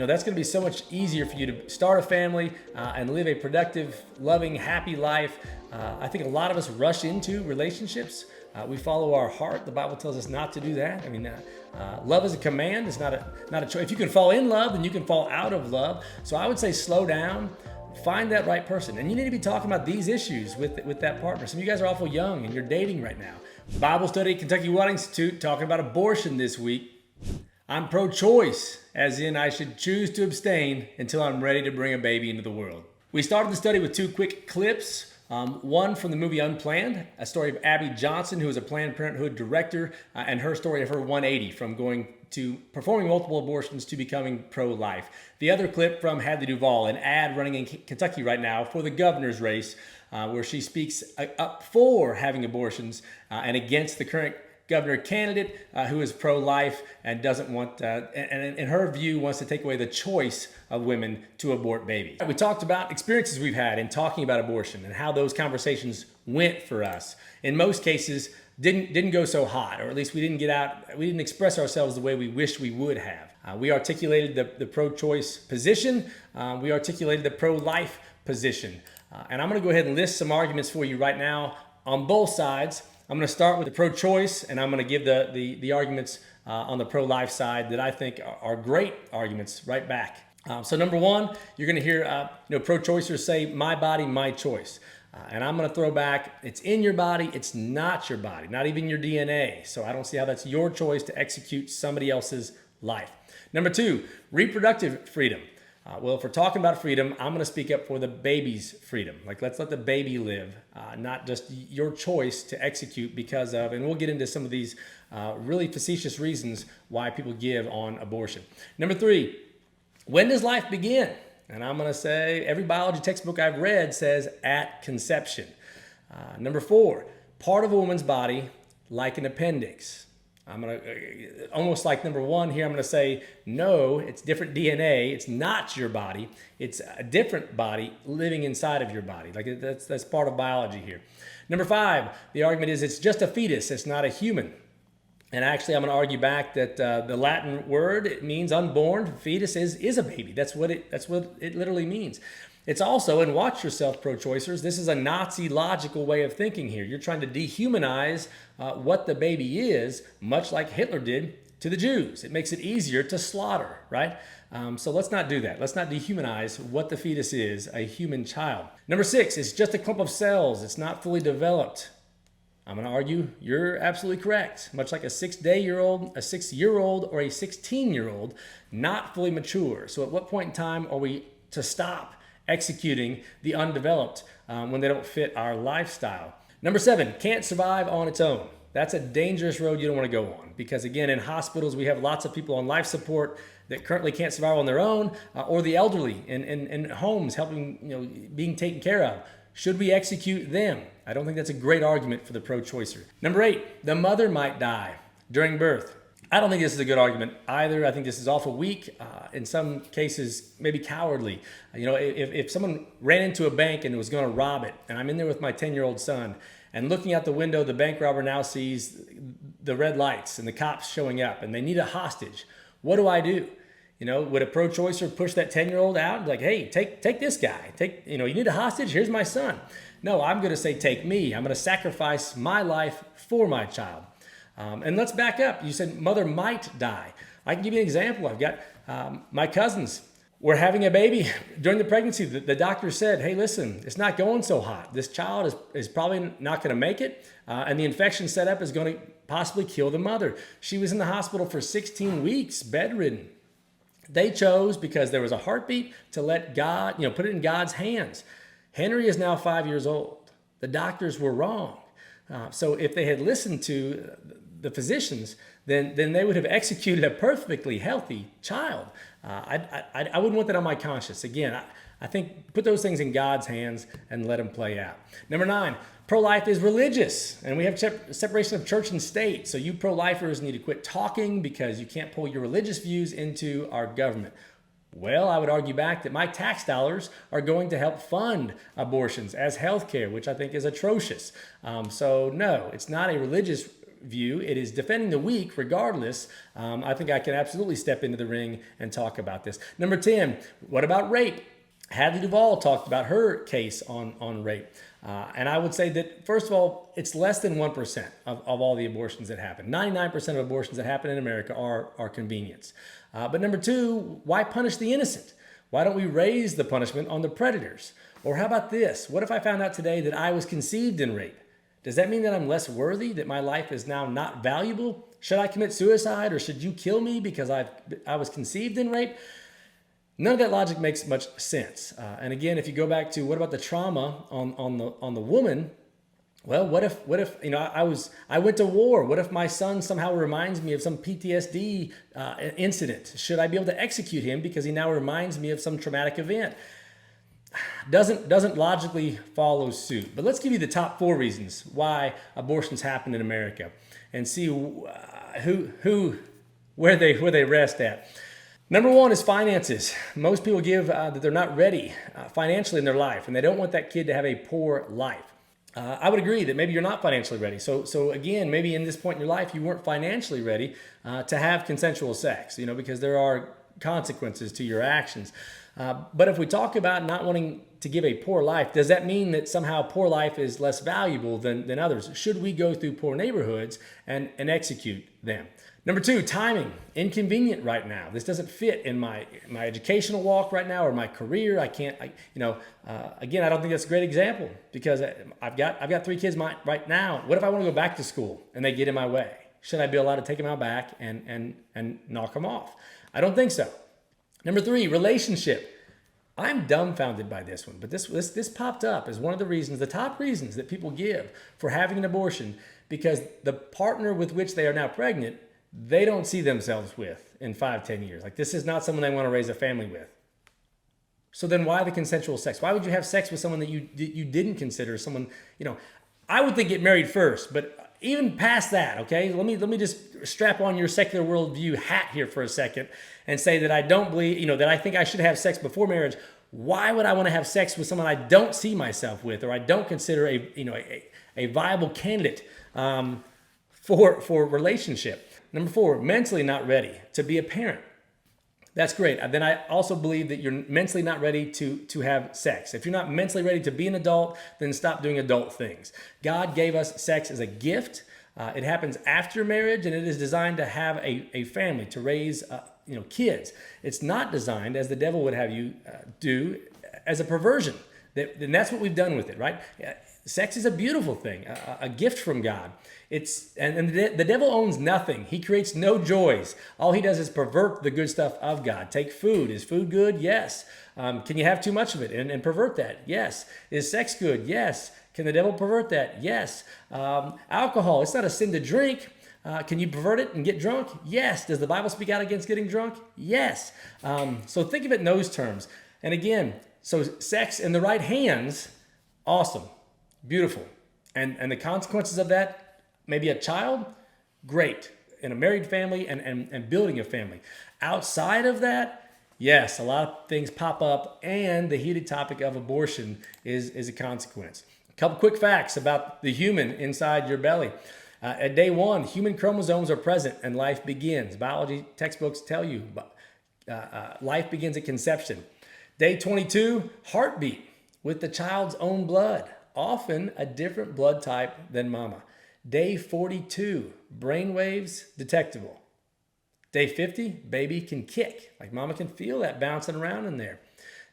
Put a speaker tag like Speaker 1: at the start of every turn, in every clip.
Speaker 1: that's going to be so much easier for you to start a family and live a productive, loving, happy life. I think a lot of us rush into relationships. We follow our heart. The Bible tells us not to do that. Love is a command. It's not a choice. If you can fall in love, then you can fall out of love. So I would say slow down. Find that right person. And you need to be talking about these issues with that partner. Some of you guys are awful young and you're dating right now. Bible study at Kentucky Welding Institute talking about abortion this week. I'm pro-choice, as in I should choose to abstain until I'm ready to bring a baby into the world. We started the study with 2 quick clips. One from the movie Unplanned, a story of Abby Johnson, who is a Planned Parenthood director, and her story of her 180 from going to performing multiple abortions to becoming pro-life. The other clip from Hadley Duvall, an ad running in Kentucky right now for the governor's race, where she speaks up for having abortions and against the current governor candidate who is pro-life and doesn't want, and in her view, wants to take away the choice of women to abort babies. We talked about experiences we've had in talking about abortion and how those conversations went for us. In most cases, didn't go so hot, or at least we didn't express ourselves the way we wished we would have. We articulated the pro-choice position. We articulated the pro-life position. And I'm going to go ahead and list some arguments for you right now on both sides. I'm going to start with the pro-choice, and I'm going to give the arguments on the pro-life side that I think are great arguments right back. So number one, you're going to hear pro-choicers say, "My body, my choice." And I'm going to throw back, it's in your body, it's not your body, not even your DNA. So I don't see how that's your choice to execute somebody else's life. Number two, reproductive freedom. Well, if we're talking about freedom, I'm going to speak up for the baby's freedom. Like, let's let the baby live, not just your choice to execute because of, and we'll get into some of these really facetious reasons why people give on abortion. Number three, when does life begin? And I'm going to say every biology textbook I've read says at conception. Number four, part of a woman's body like an appendix. I'm going to, almost like number one here, I'm going to say, no, it's different DNA. It's not your body. It's a different body living inside of your body. Like that's part of biology here. Number five, the argument is it's just a fetus. It's not a human. And actually, I'm going to argue back that the Latin word, it means unborn. Fetus is a baby. That's what it literally means. It's also, and watch yourself, pro-choicers, this is a Nazi logical way of thinking here. You're trying to dehumanize what the baby is, much like Hitler did to the Jews. It makes it easier to slaughter, right? So let's not do that. Let's not dehumanize what the fetus is, a human child. Number six, it's just a clump of cells. It's not fully developed. I'm going to argue you're absolutely correct. Much like a 6-day-old, a 6-year-old, or a 16-year-old, not fully mature. So at what point in time are we to stop executing the undeveloped when they don't fit our lifestyle? Number seven, can't survive on its own. That's a dangerous road you don't want to go on because, again, in hospitals, we have lots of people on life support that currently can't survive on their own, or the elderly in homes helping, being taken care of. Should we execute them? I don't think that's a great argument for the pro-choicer. Number eight, the mother might die during birth. I don't think this is a good argument either. I think this is awful weak, in some cases maybe cowardly. If someone ran into a bank and was going to rob it, and I'm in there with my 10-year-old son, and looking out the window, the bank robber now sees the red lights and the cops showing up, and they need a hostage. What do? Would a pro-choicer push that 10-year-old out? Like, hey, take this guy. You need a hostage? Here's my son. No, I'm going to say, take me. I'm going to sacrifice my life for my child. And let's back up. You said mother might die. I can give you an example. I've got my cousins. We're having a baby. During the pregnancy, the doctor said, hey, listen, it's not going so hot. This child is probably not going to make it. And the infection set up is going to possibly kill the mother. She was in the hospital for 16 weeks, bedridden. They chose, because there was a heartbeat, to let God, put it in God's hands. Henry is now 5 years old. The doctors were wrong. So if they had listened to the physicians, then they would have executed a perfectly healthy child. I wouldn't want that on my conscience. Again, I think put those things in God's hands and let them play out. Number nine, pro-life is religious, and we have separation of church and state. So you pro-lifers need to quit talking because you can't pull your religious views into our government. Well, I would argue back that my tax dollars are going to help fund abortions as healthcare, which I think is atrocious. So no, it's not a religious view, it is defending the weak regardless. I think I can absolutely step into the ring and talk about this. Number 10, what about rape? Hadley Duvall talked about her case on rape. And I would say that, first of all, it's less than 1% of all the abortions that happen. 99% of abortions that happen in America are convenience. But number 2, why punish the innocent? Why don't we raise the punishment on the predators? Or how about this? What if I found out today that I was conceived in rape? Does that mean that I'm less worthy, that my life is now not valuable? Should I commit suicide, or should you kill me because I was conceived in rape? None of that logic makes much sense. And again, if you go back to what about the trauma on the woman? Well, what if I went to war? What if my son somehow reminds me of some PTSD incident? Should I be able to execute him because he now reminds me of some traumatic event? Doesn't logically follow suit. But let's give you the top 4 reasons why abortions happen in America, and see where they rest at. Number 1 is finances. Most people give that they're not ready financially in their life, and they don't want that kid to have a poor life. I would agree that maybe you're not financially ready. So again, maybe in this point in your life, you weren't financially ready to have consensual sex, because there are consequences to your actions. But if we talk about not wanting to give a poor life, does that mean that somehow poor life is less valuable than others? Should we go through poor neighborhoods and execute them? Number 2, timing. Inconvenient right now. This doesn't fit in my educational walk right now, or my career. I can't, again, I don't think that's a great example, because I've got 3 kids right now. What if I want to go back to school and they get in my way? Should I be allowed to take them out back and knock them off? I don't think so. Number 3, relationship. I'm dumbfounded by this one, but this popped up as one of the top reasons that people give for having an abortion, because the partner with which they are now pregnant, they don't see themselves with in 5-10 years. Like, this is not someone they want to raise a family with. So then why the consensual sex? Why would you have sex with someone that you didn't consider someone, I would think get married first, but even past that, okay? Let me just strap on your secular worldview hat here for a second and say that I don't believe, that I think I should have sex before marriage. Why would I want to have sex with someone I don't see myself with, or I don't consider a viable candidate for relationship? Number 4, mentally not ready to be a parent. That's great. Then I also believe that you're mentally not ready to have sex. If you're not mentally ready to be an adult, then stop doing adult things. God gave us sex as a gift. It happens after marriage, and it is designed to have a family, to raise kids. It's not designed, as the devil would have you do, as a perversion. And that's what we've done with it, right? Sex is a beautiful thing, a gift from God. And the devil owns nothing. He creates no joys. All he does is pervert the good stuff of God. Take food. Is food good? Yes. Can you have too much of it and pervert that? Yes. Is sex good? Yes. Can the devil pervert that? Yes. Alcohol. It's not a sin to drink. Can you pervert it and get drunk? Yes. Does the Bible speak out against getting drunk? Yes. So think of it in those terms. And again, so sex in the right hands, awesome, beautiful. And the consequences of that, maybe a child, great. In a married family and building a family. Outside of that, yes, a lot of things pop up, and the heated topic of abortion is a consequence. A couple quick facts about the human inside your belly. At day 1, human chromosomes are present and life begins. Biology textbooks tell you life begins at conception. Day 22, heartbeat with the child's own blood, often a different blood type than mama. Day 42, brain waves detectable. Day 50, baby can kick, like mama can feel that bouncing around in there.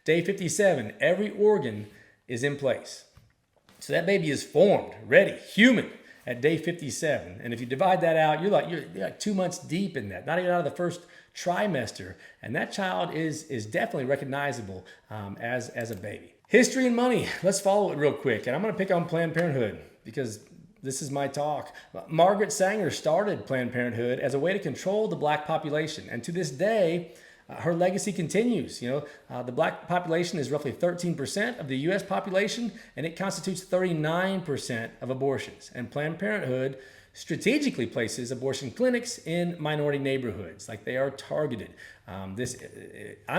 Speaker 1: Day 57, every organ is in place. So that baby is formed, ready, human at day 57. And if you divide that out, you're like 2 months deep in that, not even out of the first trimester. And that child is definitely recognizable as a baby. History and money. Let's follow it real quick. And I'm going to pick on Planned Parenthood because this is my talk. Margaret Sanger started Planned Parenthood as a way to control the black population. And to this day, her legacy continues. The black population is roughly 13% of the U.S. population, and it constitutes 39% of abortions. And Planned Parenthood strategically places abortion clinics in minority neighborhoods, like they are targeted. I'm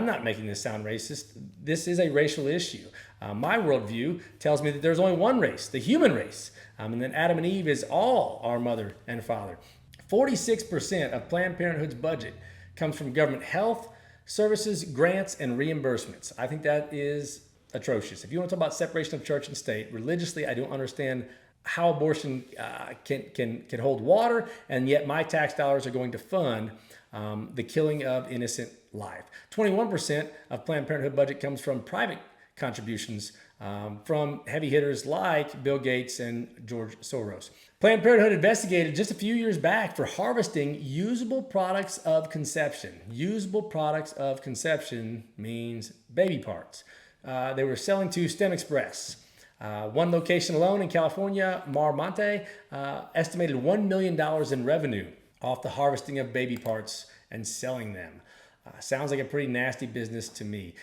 Speaker 1: not making this sound racist. This is a racial issue. My worldview tells me that there's only one race, the human race, and then Adam and Eve is all our mother and father. 46% of Planned Parenthood's budget comes from government health services, grants, and reimbursements. I think that is atrocious. If you want to talk about separation of church and state, religiously, I don't understand how abortion can hold water, and yet my tax dollars are going to fund the killing of innocent life. 21% of Planned Parenthood budget comes from private contributions from heavy hitters like Bill Gates and George Soros. Planned Parenthood investigated just a few years back for harvesting usable products of conception. Usable products of conception means baby parts. They were selling to STEM Express. One location alone in California, Mar Monte, estimated $1 million in revenue off the harvesting of baby parts and selling them. Sounds like a pretty nasty business to me.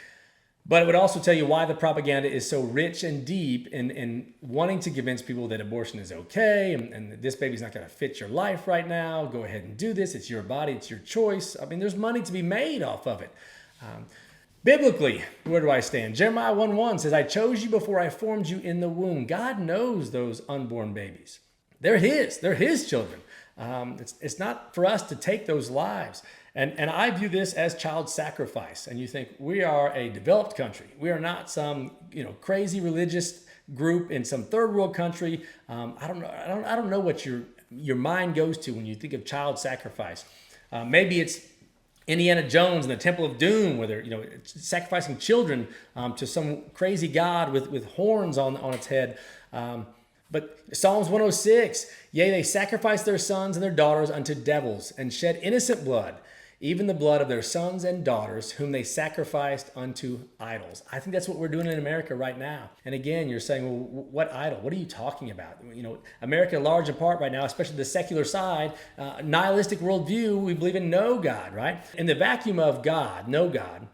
Speaker 1: But it would also tell you why the propaganda is so rich and deep in wanting to convince people that abortion is okay and this baby's not going to fit your life right now. Go ahead and do this. It's your body. It's your choice. I mean, there's money to be made off of it. Biblically, where do I stand? Jeremiah 1:1 says, I chose you before I formed you in the womb. God knows those unborn babies. They're his children. It's not for us to take those lives. And I view this as child sacrifice. And you think, we are a developed country. We are not some crazy religious group in some third world country. I don't know what your mind goes to when you think of child sacrifice. Maybe it's Indiana Jones and the Temple of Doom, where they're sacrificing children to some crazy god with horns on its head. But Psalms 106, yea, they sacrifice their sons and their daughters unto devils and shed innocent blood, even the blood of their sons and daughters, whom they sacrificed unto idols. I think that's what we're doing in America right now. And again, you're saying, well, what idol? What are you talking about? America, large in part right now, especially the secular side, nihilistic worldview, we believe in no God, right? In the vacuum of God, no God,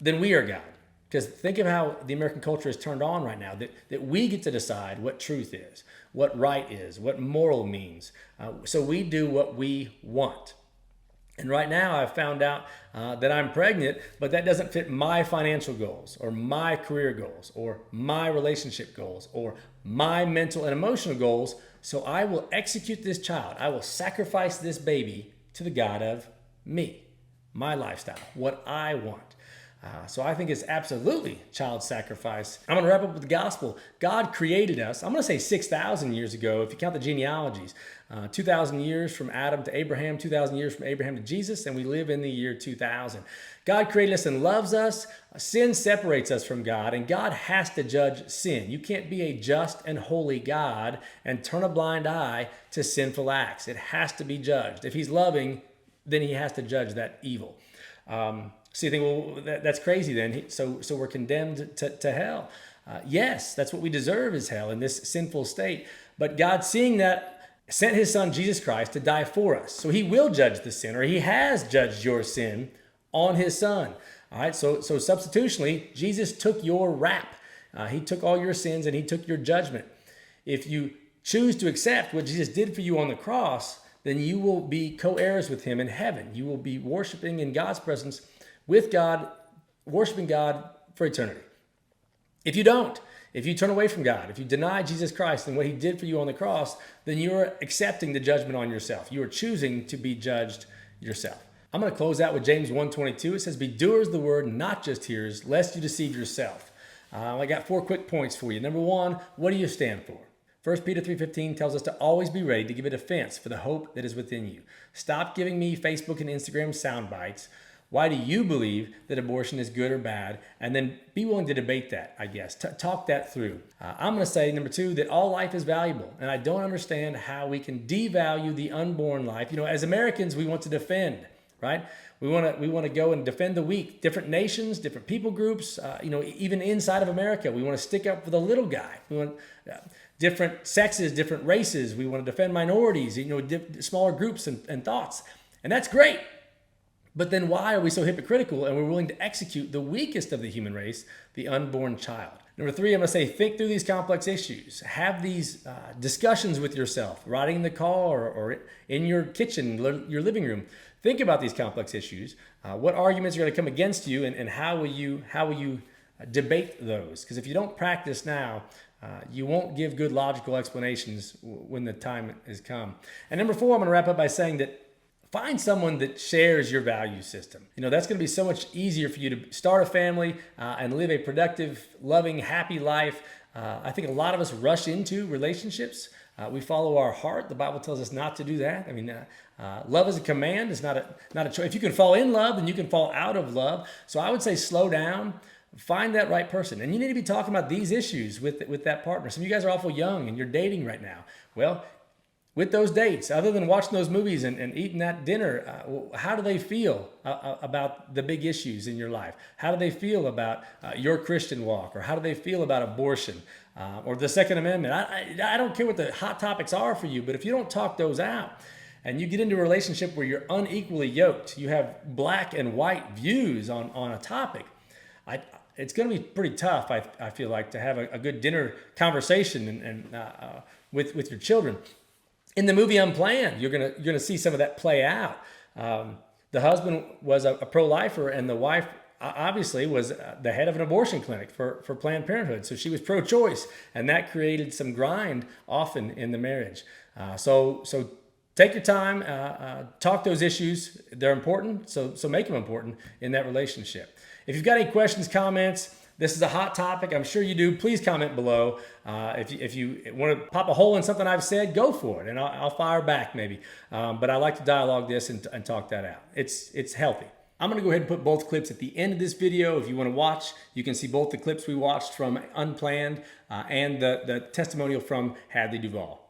Speaker 1: then we are God. Because think of how the American culture is turned on right now, that we get to decide what truth is, what right is, what moral means. So we do what we want. And right now I've found out that I'm pregnant, but that doesn't fit my financial goals or my career goals or my relationship goals or my mental and emotional goals. So I will execute this child. I will sacrifice this baby to the God of me, my lifestyle, what I want. So I think it's absolutely child sacrifice. I'm going to wrap up with the gospel. God created us, I'm going to say 6,000 years ago, if you count the genealogies. 2,000 years from Adam to Abraham, 2,000 years from Abraham to Jesus, and we live in the year 2000. God created us and loves us. Sin separates us from God, and God has to judge sin. You can't be a just and holy God and turn a blind eye to sinful acts. It has to be judged. If he's loving, then he has to judge that evil. So you think, well, that's crazy then. So we're condemned to hell. Yes, that's what we deserve is hell in this sinful state. But God, seeing that, sent his son, Jesus Christ, to die for us. So he will judge the sin, or he has judged your sin on his son. All right, so substitutionally, Jesus took your rap. He took all your sins and he took your judgment. If you choose to accept what Jesus did for you on the cross, then you will be co-heirs with him in heaven. You will be worshiping in God's presence with God, worshiping God for eternity. If you don't, if you turn away from God, if you deny Jesus Christ and what he did for you on the cross, then you're accepting the judgment on yourself. You are choosing to be judged yourself. I'm going to close out with James 1:22. It says, be doers of the word, not just hearers, lest you deceive yourself. I got 4 quick points for you. Number 1, what do you stand for? 1 Peter 3:15 tells us to always be ready to give a defense for the hope that is within you. Stop giving me Facebook and Instagram sound bites. Why do you believe that abortion is good or bad? And then be willing to debate that, I guess. Talk that through. I'm going to say, number 2, that all life is valuable. And I don't understand how we can devalue the unborn life. As Americans, we want to defend, right? We want to go and defend the weak. Different nations, different people groups, even inside of America, we want to stick up for the little guy. We want different sexes, different races. We want to defend minorities, smaller groups and thoughts. And that's great. But then why are we so hypocritical and we're willing to execute the weakest of the human race, the unborn child? Number three, I'm going to say think through these complex issues. Have these discussions with yourself, riding in the car or in your kitchen, your living room. Think about these complex issues. What arguments are going to come against you, and how will you debate those? Because if you don't practice now, you won't give good logical explanations when the time has come. And number four, I'm going to wrap up by saying that find someone that shares your value system. That's going to be so much easier for you to start a family and live a productive, loving, happy life. I think a lot of us rush into relationships. We follow our heart. The Bible tells us not to do that. Love is a command. It's not a choice. If you can fall in love, then you can fall out of love. So I would say slow down. Find that right person. And you need to be talking about these issues with that partner. Some of you guys are awful young and you're dating right now. Well, with those dates, other than watching those movies and eating that dinner, how do they feel about the big issues in your life? How do they feel about your Christian walk? Or how do they feel about abortion or the Second Amendment? I don't care what the hot topics are for you, but if you don't talk those out and you get into a relationship where you're unequally yoked, you have black and white views on a topic, it's going to be pretty tough, I feel like, to have a good dinner conversation and with your children. In the movie Unplanned, you're gonna see some of that play out. The husband was a pro-lifer, and the wife obviously was the head of an abortion clinic for Planned Parenthood. So she was pro-choice, and that created some grind often in the marriage. So take your time, talk those issues. They're important, so make them important in that relationship. If you've got any questions, comments, this is a hot topic. I'm sure you do. Please comment below. If you want to pop a hole in something I've said, go for it, and I'll fire back maybe. But I like to dialogue this and talk that out. It's healthy. I'm going to go ahead and put both clips at the end of this video. If you want to watch, you can see both the clips we watched from Unplanned and the testimonial from Hadley Duvall.